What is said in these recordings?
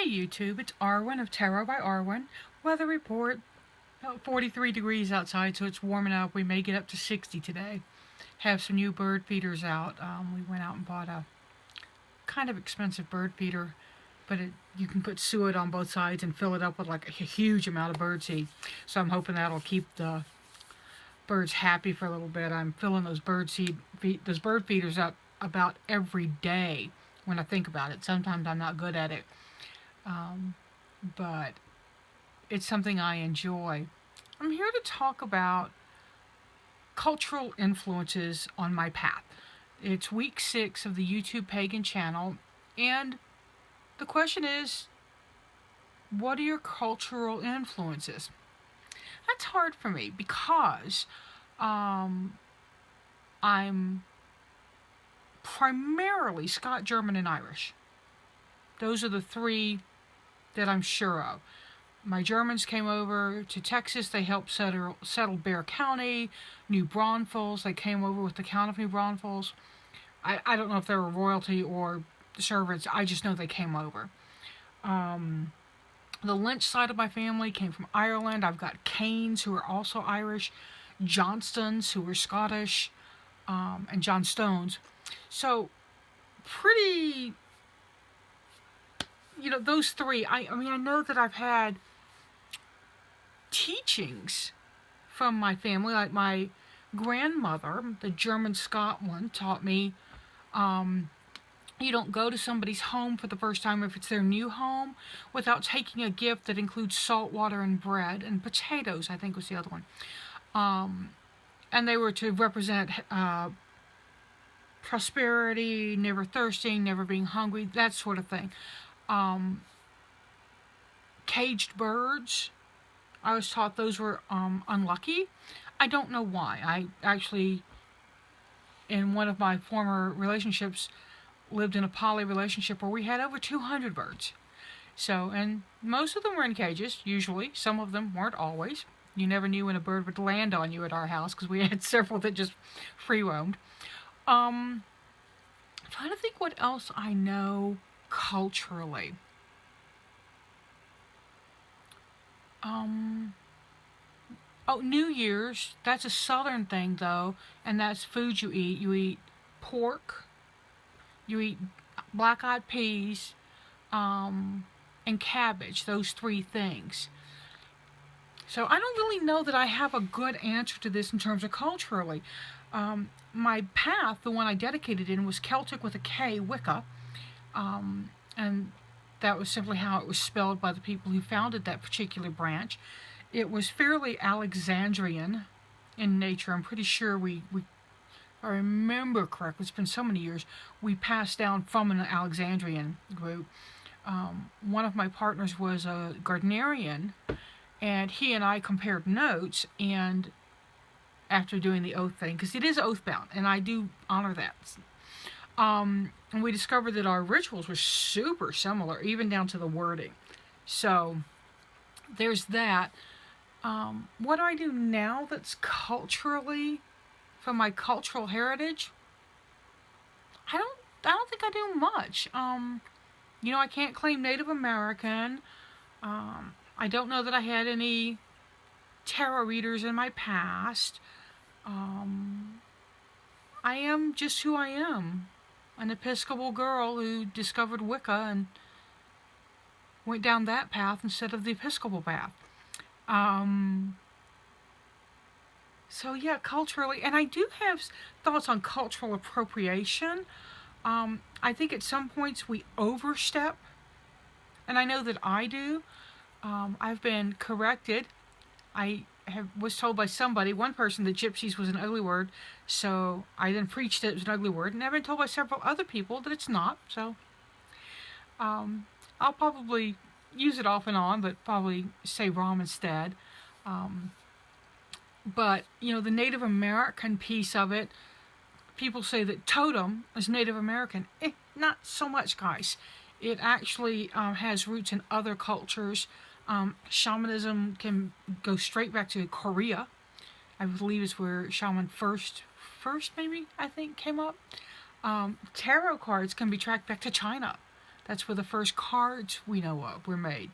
Hey YouTube, it's Arwen of Tarot by Arwen. Weather report, about 43 degrees outside, so it's warming up. We may get up to 60 today. Have some new bird feeders out. We went out and bought a kind of expensive bird feeder, but you can put suet on both sides and fill it up with like a huge amount of birdseed. So I'm hoping that'll keep the birds happy for a little bit. I'm filling those bird feeders up about every day when I think about it. Sometimes I'm not good at it. But it's something I enjoy. I'm here to talk about cultural influences on my path. It's week 6 of the YouTube Pagan channel, and the question is, what are your cultural influences? That's hard for me because I'm primarily Scot, German, and Irish. Those are the three that I'm sure of. My Germans came over to Texas. They helped settle Bexar County, New Braunfels. They came over with the Count of New Braunfels. I don't know if they were royalty or servants. I just know they came over. The Lynch side of my family came from Ireland. I've got Canes, who are also Irish, Johnstons, who are Scottish, and Johnstones. So, pretty... those three, I know that I've had teachings from my family, like my grandmother, the German Scot one, taught me you don't go to somebody's home for the first time if it's their new home without taking a gift that includes salt water and bread and potatoes, I think was the other one. And they were to represent prosperity, never thirsting, never being hungry, that sort of thing. Caged birds, I was taught those were unlucky. I don't know why. I actually, in one of my former relationships, lived in a poly relationship where we had over 200 birds. So, and most of them were in cages, usually. Some of them weren't always. You never knew when a bird would land on you at our house because we had several that just free roamed. I'm trying to think what else I know culturally. New Year's, that's a southern thing though, and that's food you eat. You eat pork, you eat black-eyed peas, and cabbage, those three things. So I don't really know that I have a good answer to this in terms of culturally. My path, the one I dedicated in, was Celtic with a K, Wicca. And that was simply how it was spelled by the people who founded that particular branch. It was fairly Alexandrian in nature. I'm pretty sure if I remember correctly, it's been so many years, we passed down from an Alexandrian group. One of my partners was a Gardnerian, and he and I compared notes, and after doing the oath thing, because it is oath-bound, and I do honor that. And we discovered that our rituals were super similar, even down to the wording. So, there's that. What do I do now that's culturally, from my cultural heritage? I don't think I do much. I can't claim Native American. I don't know that I had any tarot readers in my past. I am just who I am. An Episcopal girl who discovered Wicca and went down that path instead of the Episcopal path. So yeah, culturally, and I do have thoughts on cultural appropriation. I think at some points we overstep, and I know that I do. I've been corrected. I was told by one person, that gypsies was an ugly word, so I then preached it was an ugly word, and I've been told by several other people that it's not, so I'll probably use it off and on, but probably say Rom instead. But, the Native American piece of it, people say that totem is Native American. Not so much, guys. It actually has roots in other cultures. Shamanism can go straight back to Korea. I believe is where shaman first maybe, I think, came up. Tarot cards can be tracked back to China. That's where the first cards we know of were made.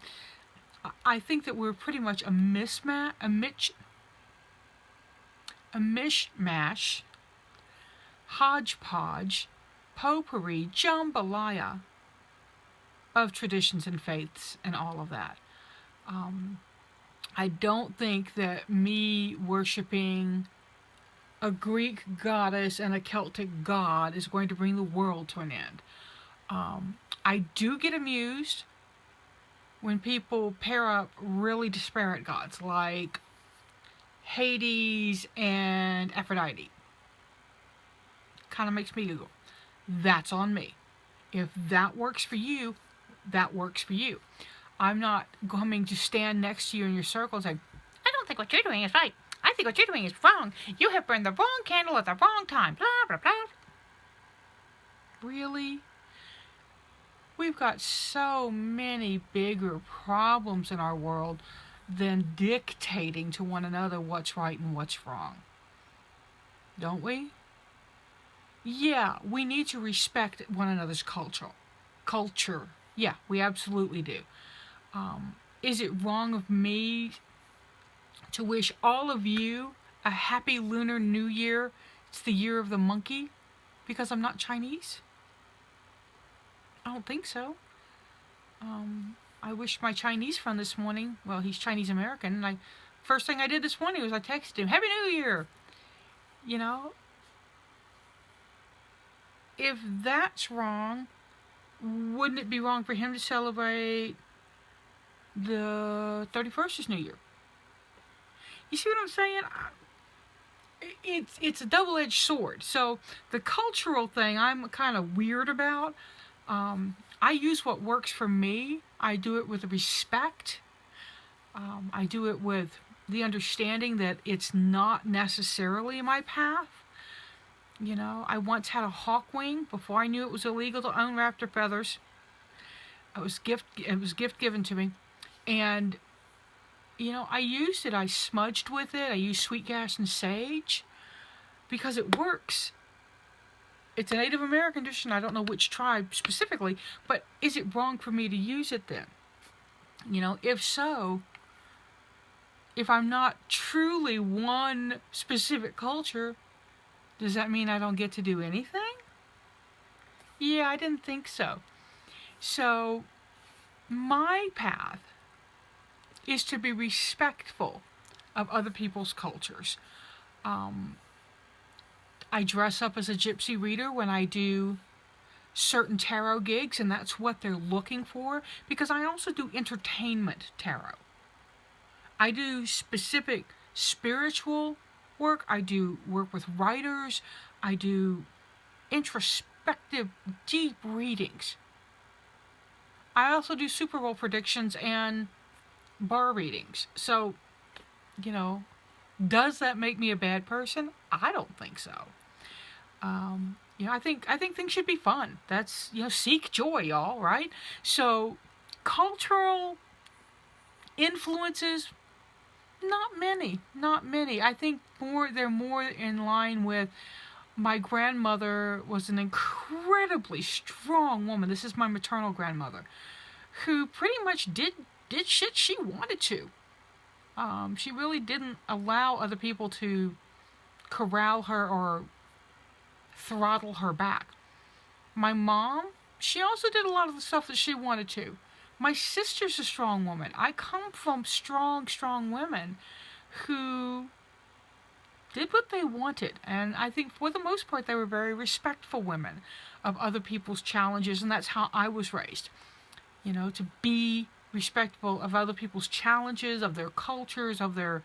I think that we're pretty much a mishmash, hodgepodge, potpourri, jambalaya of traditions and faiths and all of that. I don't think that me worshiping a Greek goddess and a Celtic god is going to bring the world to an end. I do get amused when people pair up really disparate gods like Hades and Aphrodite. Kind of makes me giggle. That's on me. If that works for you, that works for you. I'm not coming to stand next to you in your circle and say, I don't think what you're doing is right. I think what you're doing is wrong. You have burned the wrong candle at the wrong time. Blah, blah, blah. Really? We've got so many bigger problems in our world than dictating to one another what's right and what's wrong. Don't we? Yeah, we need to respect one another's culture. Yeah, we absolutely do. Is it wrong of me to wish all of you a happy Lunar New Year? It's the year of the monkey because I'm not Chinese? I don't think so. I wished my Chinese friend this morning, well, he's Chinese American, and first thing I did this morning was I texted him, Happy New Year! You know, if that's wrong, wouldn't it be wrong for him to celebrate the 31st as New Year? You see what I'm saying? It's a double-edged sword. So the cultural thing I'm kind of weird about. I use what works for me. I do it with respect. I do it with the understanding that it's not necessarily my path. You know, I once had a hawk wing before I knew it was illegal to own raptor feathers. It was gift given to me. And, you know, I used it. I smudged with it. I used sweet gas and sage because it works. It's a Native American tradition. I don't know which tribe specifically, but is it wrong for me to use it then? You know, if so, if I'm not truly one specific culture, does that mean I don't get to do anything? Yeah, I didn't think so. So, my path is to be respectful of other people's cultures. I dress up as a gypsy reader when I do certain tarot gigs, and that's what they're looking for, because I also do entertainment tarot. I do specific spiritual work. I do work with writers. I do introspective, deep readings. I also do Super Bowl predictions and bar readings. So, you know, does that make me a bad person? I don't think so. You know, I think things should be fun. That's, you know, seek joy, y'all, right? So, cultural influences, not many. I think they're more in line with my grandmother was an incredibly strong woman. This is my maternal grandmother, who pretty much did shit she wanted to. She really didn't allow other people to corral her or throttle her back. My mom, she also did a lot of the stuff that she wanted to. My sister's a strong woman. I come from strong women who did what they wanted. And I think for the most part, they were very respectful women of other people's challenges. And that's how I was raised. You know, to be respectful of other people's challenges, of their cultures, of their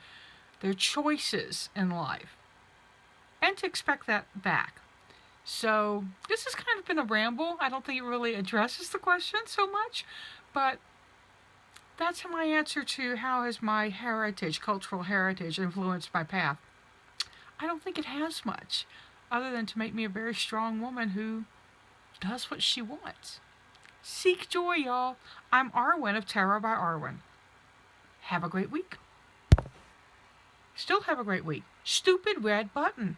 choices in life. And to expect that back. So, this has kind of been a ramble. I don't think it really addresses the question so much, but that's my answer to how has my heritage, cultural heritage, influenced my path. I don't think it has much, other than to make me a very strong woman who does what she wants. Seek joy, y'all. I'm Arwen of Tarot by Arwen. Have a great week. Still have a great week. Stupid red button.